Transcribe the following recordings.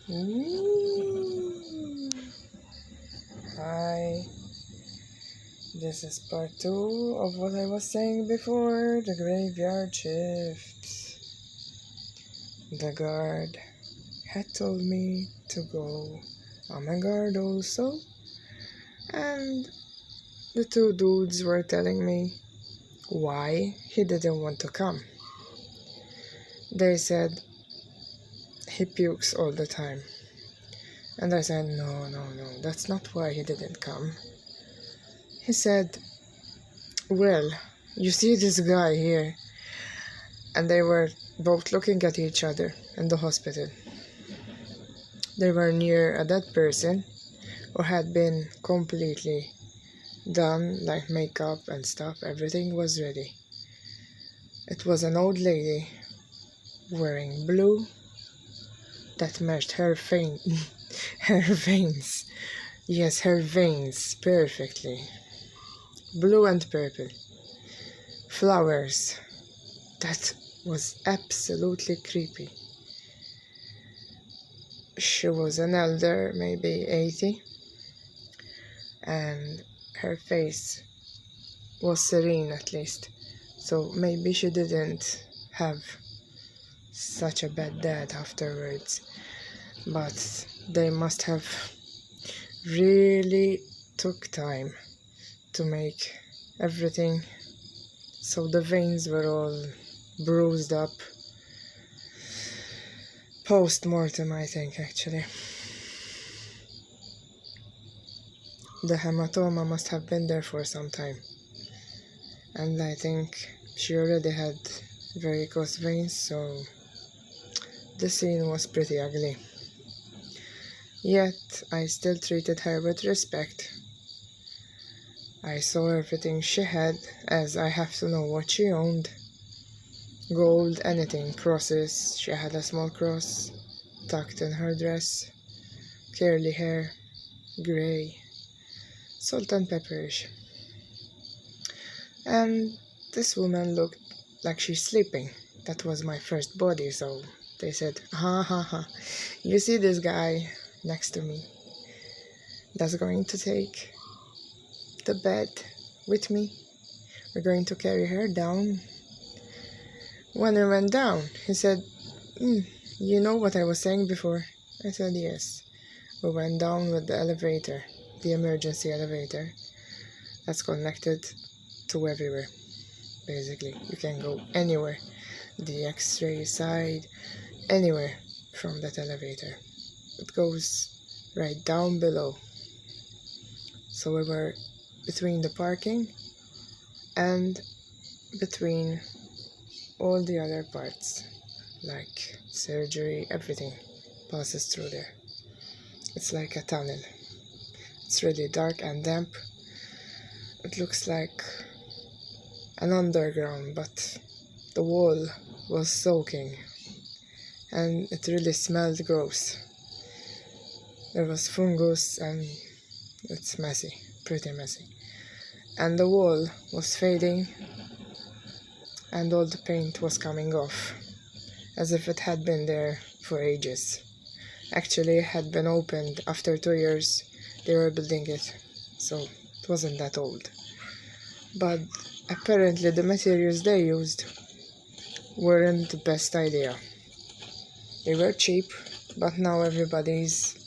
Ooh. Hi, this is part 2 of what I was saying before, the graveyard shift. The guard had told me to go. I'm a guard also, and the two dudes were telling me why he didn't want to come. They said he pukes all the time. And I said, no, that's not why he didn't come. He said, well, you see this guy here? And they were both looking at each other in the hospital. They were near a dead person who had been completely done, like makeup and stuff. Everything was ready. It was an old lady wearing blue that matched her her veins. Yes, her veins perfectly. Blue and purple. Flowers. That was absolutely creepy. She was an elder, maybe 80, and her face was serene at least. So maybe she didn't have such a bad dad afterwards. But they must have really took time to make everything so the veins were all bruised up. Post-mortem, I think, actually. The hematoma must have been there for some time. And I think she already had varicose veins, so the scene was pretty ugly. Yet, I still treated her with respect. I saw everything she had, as I have to know what she owned. Gold, anything, crosses. She had a small cross tucked in her dress. Curly hair, grey, salt and pepperish. And this woman looked like she's sleeping. That was my first body, so they said, ha, you see this guy next to me that's going to take the bed with me? We're going to carry her down. When I went down, he said, you know what I was saying before? I said, yes. We went down with the elevator, the emergency elevator, that's connected to everywhere, basically. You can go anywhere, the x-ray side, anywhere from that elevator. It goes right down below. So we were between the parking and between all the other parts, like surgery, everything passes through there. It's like a tunnel. It's really dark and damp. It looks like an underground, but the wall was soaking and it really smelled gross. There was fungus and it's messy, pretty messy. And the wall was fading and all the paint was coming off, as if it had been there for ages. Actually, it had been opened after 2 years. They were building it, so it wasn't that old. But apparently the materials they used weren't the best idea. They were cheap, but now everybody's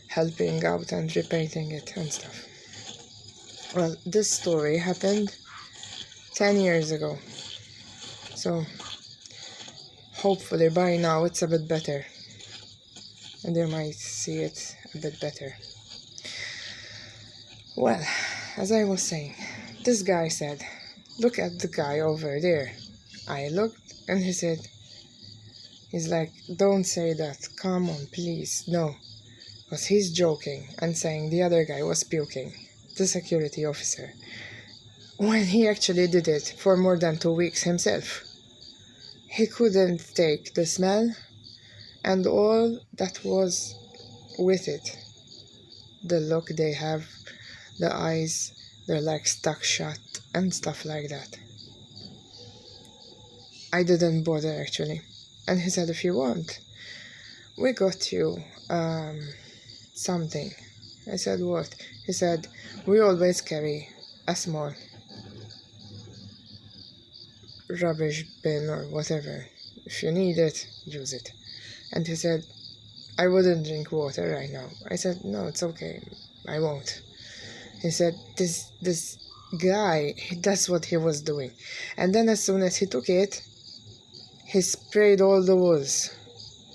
helping out and repainting it and stuff. Well, this story happened 10 years ago, so hopefully by now it's a bit better and you might see it a bit better. Well, as I was saying, this guy said, look at the guy over there. I looked and he said, he's like, don't say that, come on please, no. Because he's joking and saying the other guy was puking, the security officer, when he actually did it for more than 2 weeks himself. He couldn't take the smell and all that was with it. The look they have, the eyes, they're like stuck shut and stuff like that. I didn't bother actually. And he said, if you want, we got you something. I said, what? He said, we always carry a small rubbish bin or whatever. If you need it, use it. And he said, I wouldn't drink water right now. I said, no, it's okay. I won't. He said, this guy, that's what he was doing. And then as soon as he took it, he sprayed all the walls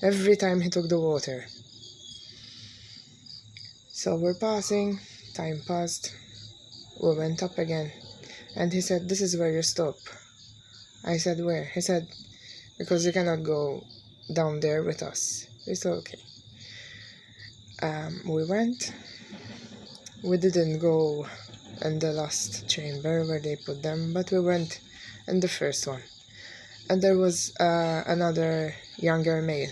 every time he took the water. So we're passing, time passed, we went up again, and he said, this is where you stop. I said, where? He said, because you cannot go down there with us. We said, okay. We went. We didn't go in the last chamber where they put them, but we went in the first one. And there was another younger male,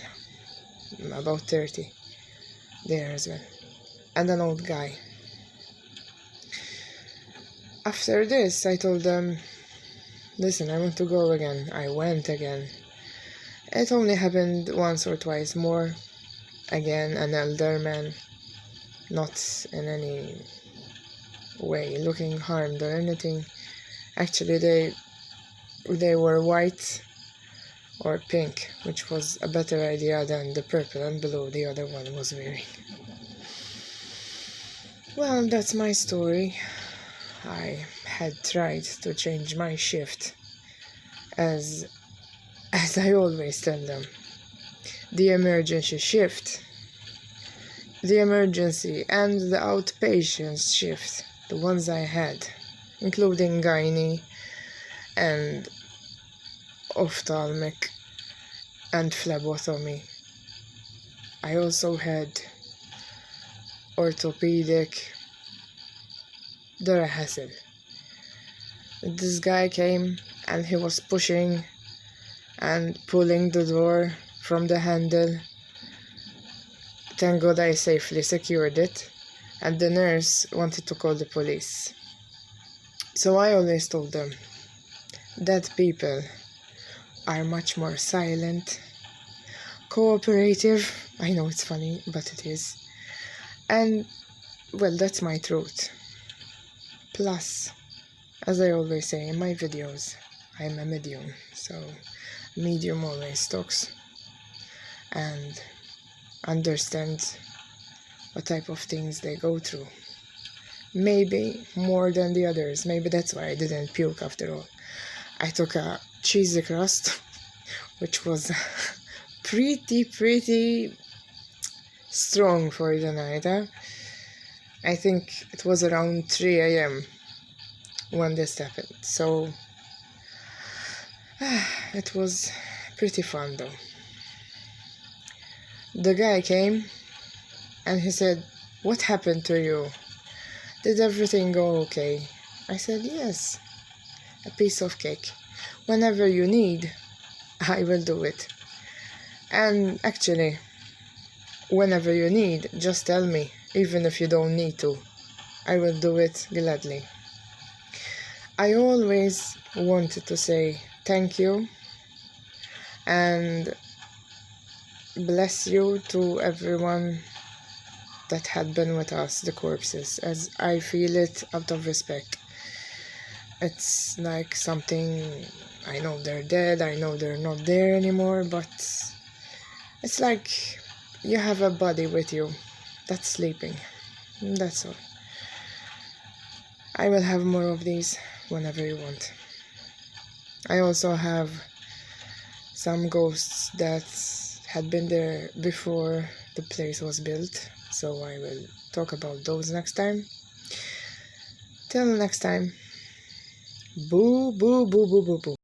about 30, there as well, and an old guy. After this, I told them, listen, I want to go again. I went again. It only happened once or twice more. Again, an elder man, not in any way looking harmed or anything. Actually, they were white or pink, which was a better idea than the purple and blue the other one was wearing. Well, that's my story. I had tried to change my shift, as I always tell them. The emergency shift, the emergency and the outpatients shift, the ones I had, including gynae and ophthalmic and phlebotomy. I also had orthopedic. They're a hassle. This guy came and he was pushing and pulling the door from the handle. Thank God I safely secured it, and the nurse wanted to call the police. So I always told them that people are much more silent, cooperative. I know it's funny, but it is. And, well, that's my truth. Plus, as I always say in my videos, I'm a medium, so medium always talks and understands what type of things they go through. Maybe more than the others. Maybe that's why I didn't puke after all. I took a cheesy crust, which was pretty strong for the night. I think it was around 3 a.m. when this happened. So it was pretty fun though. The guy came and he said, what happened to you? Did everything go okay? I said, yes, a piece of cake. Whenever you need, I will do it. And actually, whenever you need, just tell me, even if you don't need to. I will do it gladly. I always wanted to say thank you and bless you to everyone that had been with us, the corpses, as I feel it out of respect. It's like something, I know they're dead, I know they're not there anymore, but it's like you have a body with you that's sleeping. That's all. I will have more of these whenever you want. I also have some ghosts that had been there before the place was built, so I will talk about those next time. Till next time. Boo, boo, boo, boo, boo, boo.